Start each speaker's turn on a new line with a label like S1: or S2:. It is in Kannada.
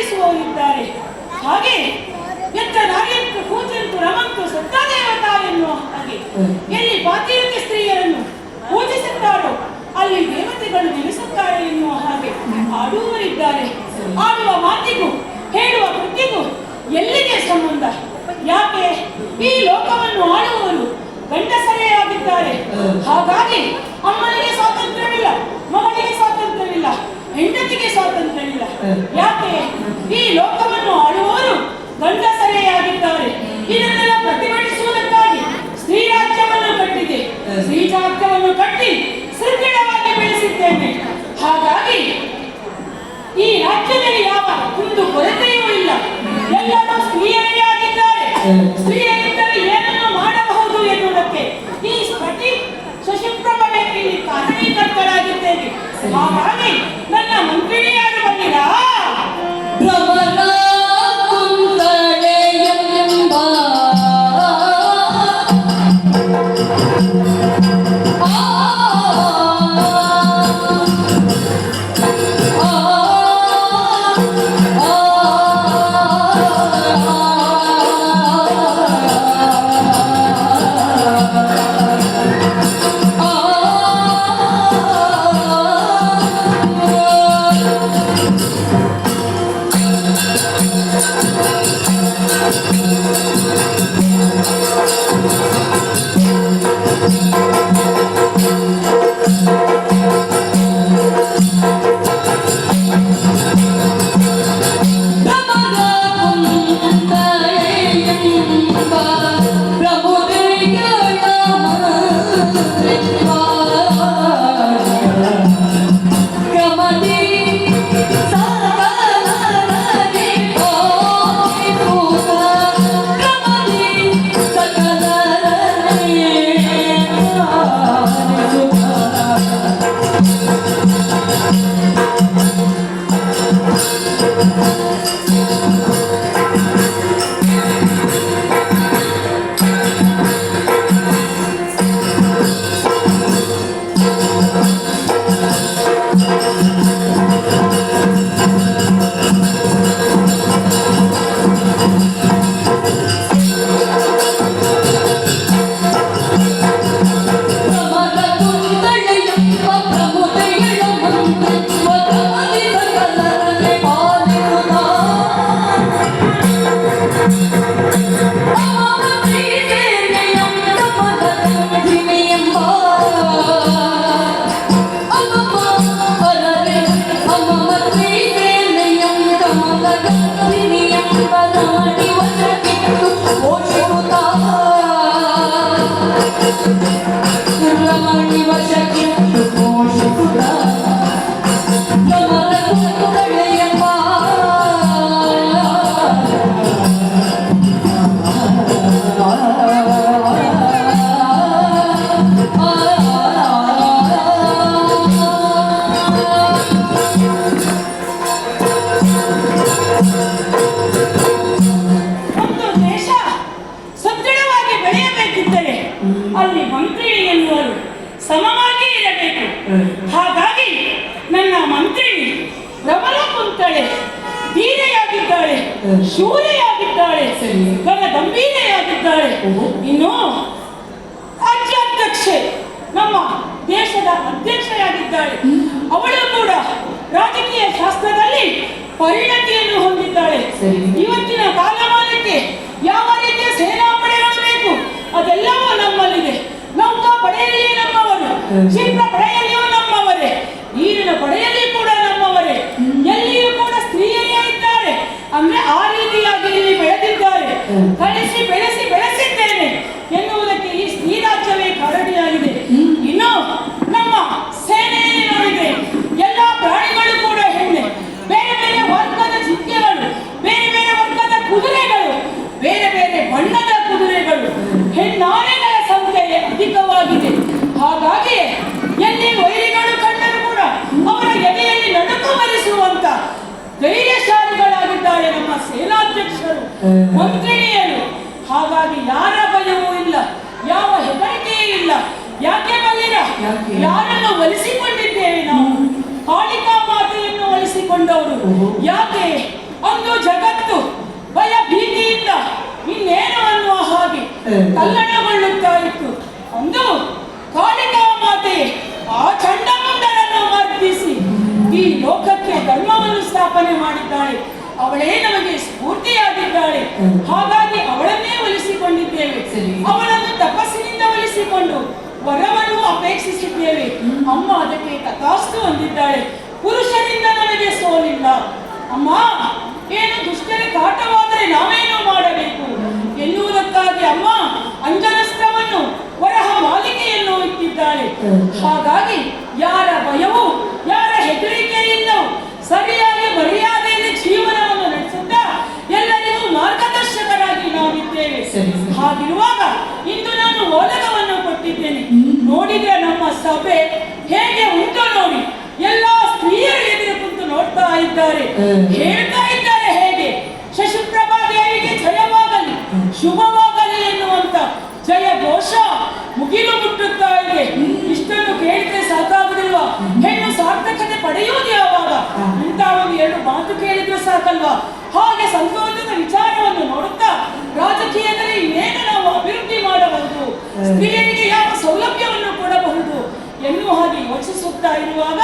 S1: ಪ್ರತಿಭಟಿಸುವವರಿದ್ದಾರೆ. ಹಾಗೆ ಎತ್ತ ನಾರಿಯಂತು ಕೂತಂತು ರಮಂತು ಸತ್ತಾದೇವತಾ ಎನ್ನುವ ಹಾಗೆ ಎಲ್ಲಿ ಪಾತಿರತೆ ಸ್ತ್ರೀಯರನ್ನು ಪೂಜಿಸುತ್ತಾರೋ ಅಲ್ಲಿ ದೇವತೆಗಳು ನೆಲೆಸುತ್ತಾರೆ ಎನ್ನುವ ಹಾಗೆ ಆಡುವವರಿದ್ದಾರೆ. ಆಡುವ ಮಾತಿಗೂ ಹೇಳುವ ಕೃತಿಗೂ ಎಲ್ಲಿಗೆ ಸಂಬಂಧ? ಯಾಕೆ ಈ ಲೋಕವನ್ನು ಆಳುವವರು ಗಂಡಸರೇ ಆಗಿದ್ದಾರೆ. ಹಾಗಾಗಿ ಅಮ್ಮನಿಗೆ ಸ್ವಾತಂತ್ರ್ಯವಿಲ್ಲ, ಮಗನಿಗೆ ಸ್ವಾತಂತ್ರ್ಯವಿಲ್ಲ, ಹೆಂಡತಿಗೆ ಸ್ವಾತಂತ್ರ್ಯವಿಲ್ಲ. ಯಾಕೆ ಈ ಲೋಕವನ್ನು ಆಳುವವರು ಗಂಡಸರೇ ಆಗಿದ್ದಾರೆ. ಇದನ್ನೆಲ್ಲ ಪ್ರತಿಭಟಿಸುವುದಕ್ಕಾಗಿ ಸ್ತ್ರೀ ರಾಜ್ಯವನ್ನು ಕಟ್ಟಿದೆ. ಸ್ತ್ರೀ ರಾಜ್ಯವನ್ನು ಕಟ್ಟಿ ಸದೃಢವಾಗಿ ಬೆಳೆಸಿದ್ದೇನೆ. ಹಾಗಾಗಿ ಈ ರಾಜ್ಯದಲ್ಲಿ ಯಾವ ಒಂದು ಕೊರತೆಯೂ ಇಲ್ಲ. ಎಲ್ಲರೂ ಸ್ತ್ರೀಯರೇ ಆಗಿದ್ದಾರೆ. ಸ್ತ್ರೀಯರಿದ್ದರೆ ಏನನ್ನು ಮಾಡಬಹುದು ಎನ್ನುವುದಕ್ಕೆ ಈ ಸ್ಫಟಿ ಶಶಿಪ್ರಭೆ ಇಲ್ಲಿ ಕಾರಣೀಕರ್ತರಾಗಿದ್ದೇನೆ. ಹಾಗಾಗಿ ನನ್ನ ಮಂತ್ರಿಣಿಯಾರು ಬಂದಿರಾ?
S2: ಶೂರೆಯಾಗಿದ್ದಾಳೆ, ಗಂಭೀರೆಯಾಗಿದ್ದಾಳೆ. ಇನ್ನು ಅಧ್ಯಕ್ಷೆ, ನಮ್ಮ ದೇಶದ ಅಧ್ಯಕ್ಷೆಯಾಗಿದ್ದಾಳೆ. ಅವಳು ಕೂಡ ರಾಜಕೀಯ ಶಾಸ್ತ್ರದಲ್ಲಿ ಪರಿಣತಿಯನ್ನು ಹೊಂದಿದ್ದಾಳೆ. ಇವತ್ತಿನ ಕಾಲಮಾನಕ್ಕೆ ಯಾವ ರೀತಿಯ ಸೇನಾಪಡೆಗಳು ಬೇಕು ಅದೆಲ್ಲವೂ ನಮ್ಮಲ್ಲಿದೆ. ನೌಕಾ ಪಡೆಯಲ್ಲಿ ನಮ್ಮವರು, ಕ್ಷಿಪ್ರ ಪಡೆಯಲ್ಲಿಯೂ ನಮ್ಮವರೇ, ನೀರಿನ ಪಡೆಯಲ್ಲಿ ಕೂಡ ನಮ್ಮವರೇ, ಎಲ್ಲಿಯೂ ಕೂಡ ಸ್ತ್ರೀಯರೇ ಇದ್ದಾರೆ. ಅಂದ್ರೆ ಆ ರೀತಿಯಾಗಿ ಇಲ್ಲಿ ಬೆಳೆದಿದ್ದಾರೆ. ಕಳಿಸಿ ಬೆಳೆಸಿ ಬೆಳೆಸಿದ್ದೇನೆ ಎನ್ನುವುದಕ್ಕೆ ಈ ಸ್ತ್ರೀ ರಾಜ್ಯವೇ ಕಾರಣಿಯಾಗಿದೆ. ಇನ್ನು ನಮ್ಮ ಸೇನೆಯಲ್ಲಿ ನೋಡಿದ್ರೆ ಎಲ್ಲಾ ಪ್ರಾಣಿಗಳು ಕೂಡ ಹೆಣ್ಣೆ, ಬೇರೆ ಬೇರೆ ವರ್ಗದ ಜಿಂಕೆಗಳು, ಬೇರೆ ಬೇರೆ ವರ್ಗದ ಕುದುರೆಗಳು, ಬೇರೆ ಬೇರೆ ಬಣ್ಣದ ಕುದುರೆಗಳು, ಹೆಣ್ಣಾನೆಗಳ ಸಂಖ್ಯೆ ಅಧಿಕವಾಗಿದೆ. ಹಾಗಾಗಿ ಎಲ್ಲಿ ವೈರಿಗಳು ಕಂಡರೂ ಕೂಡ ಅವರ ಎದೆಯಲ್ಲಿ ನಡುಕು ಬರಿಸುವಂತ ಧೈರ್ಯಶಾಲಿಗಳಾಗಿದ್ದಾರೆ ನಮ್ಮ ಸೇನಾಧ್ಯಕ್ಷರು, ಮಂತ್ರಿಣಿಯರು. ಹಾಗಾಗಿ ಯಾರ ಭಯವೂ ಇಲ್ಲ, ಯಾವ ಹೆದರಿಕೆಯೂ ಇಲ್ಲ. ಯಾಕೆ ಬಲ್ಲಿರ, ಯಾರನ್ನು ಒಲಿಸಿಕೊಂಡಿದ್ದೇವೆ ನಾವು? ಕಾಳಿಕಾ ಮಾತೆಯನ್ನು ಒಲಿಸಿಕೊಂಡವರು. ಯಾಕೆ ತಲ್ಲಣಗೊಳ್ಳುತ್ತಾ ಇತ್ತು. ಅಂದು ಕಾಳಿಕಾ ಮಾತೆ ಆ ಚಂಡಮುಂಡರನ್ನು ಮರ್ದಿಸಿ ಈ ಲೋಕಕ್ಕೆ ಧರ್ಮವನ್ನು ಸ್ಥಾಪನೆ ಮಾಡಿದ್ದಾಳೆ. ಅವಳೇ ನಮಗೆ ಸ್ಫೂರ್ತಿಯಾಗಿದ್ದಾಳೆ. ಹಾಗಾಗಿ ಅವಳನ್ನೇ ಒಲಿಸಿಕೊಂಡಿದ್ದೇವೆ. ಅವಳನ್ನು ತಪಸ್ಸಿನಿಂದ ಒಲಿಸಿಕೊಂಡು ವರವನ್ನು ಅಪೇಕ್ಷಿಸಿದ್ದೇವೆ. ಅಮ್ಮ ಅದಕ್ಕೆ ತಥಾಸ್ತು ಅಂದಿದ್ದಾಳೆ. ಪುರುಷರಿಂದ ನಮಗೆ ಸೋಲಿಲ್ಲ. ಅಮ್ಮ, ಏನು ದುಷ್ಟರ ಕಾಟವಾದರೆ ನಾವೇನು ಮಾಡಬೇಕು ಎನ್ನುವುದಕ್ಕಾಗಿ ಅಮ್ಮ ಅಂಜನಸ್ತ್ರವನ್ನು ವರಹ ಮಾಲಿಕೆಯನ್ನು ಇಟ್ಟಿದ್ದಾಳೆ. ಹಾಗಾಗಿ ಯಾರ ಭಯವೂ ಯಾರ ಹೆದರಿಕೆಯಿಲ್ಲವೂ ಸರಿಯಾಗಿ ಮರ್ಯಾದೆಯಲ್ಲಿ ಜೀವನವನ್ನು ನಡೆಸುತ್ತಾ ಎಲ್ಲರಿಗೂ ಮಾರ್ಗದರ್ಶಕರಾಗಿ ನಾವಿದ್ದೇವೆ. ಹಾಗಿರುವಾಗ ಇಂದು ನಾನು ಓಲಗವನ್ನು ಕೊಟ್ಟಿದ್ದೇನೆ. ನೋಡಿದ್ರೆ ನಮ್ಮ ಸಭೆ ಹೇಗೆ ಉಂಟು ನೋಡಿ. ಎಲ್ಲಾ ಸ್ತ್ರೀಯರು ಎದುರು ಕುಂತು ನೋಡ್ತಾ ಇದ್ದಾರೆ, ಹೇಳ್ತಾ ಇದ್ದಾರೆ ಹೇಗೆ ಶಶಿಪ್ರಭಾ ದೇವಿಗೆ ಜಯವಾಗಲಿ, ಶುಭವಾಗಲಿ ಎನ್ನುವಂತ ಜಯ ಘೋಷ ಮುಗಿಲು ಮುಟ್ಟುತ್ತಾ ಇದೆ. ಇಷ್ಟನ್ನು ಕೇಳಿದ್ರೆ ಸಾಕಾಗುದಿಲ್ವಾ? ಹೆಣ್ಣು ಸಾರ್ಥಕತೆ ಪಡೆಯುವುದು ಯಾವಾಗ? ಇಂಥ ಒಂದು ಎರಡು ಮಾತು ಕೇಳಿದ್ರೆ ಸಾಕಲ್ವಾ? ಹಾಗೆ ಸಂತೋಷದ ವಿಚಾರವನ್ನು ನೋಡುತ್ತಾ ರಾಜಕೀಯದಲ್ಲಿ ಇನ್ನೇನು ನಾವು ಅಭಿವೃದ್ಧಿ ಮಾಡಬಹುದು, ಸ್ತ್ರೀಯರಿಗೆ ಯಾವ ಸೌಲಭ್ಯವನ್ನು ಕೊಡಬಹುದು ಎನ್ನುವ ಹಾಗೆ ಯೋಚಿಸುತ್ತಾ ಇರುವಾಗ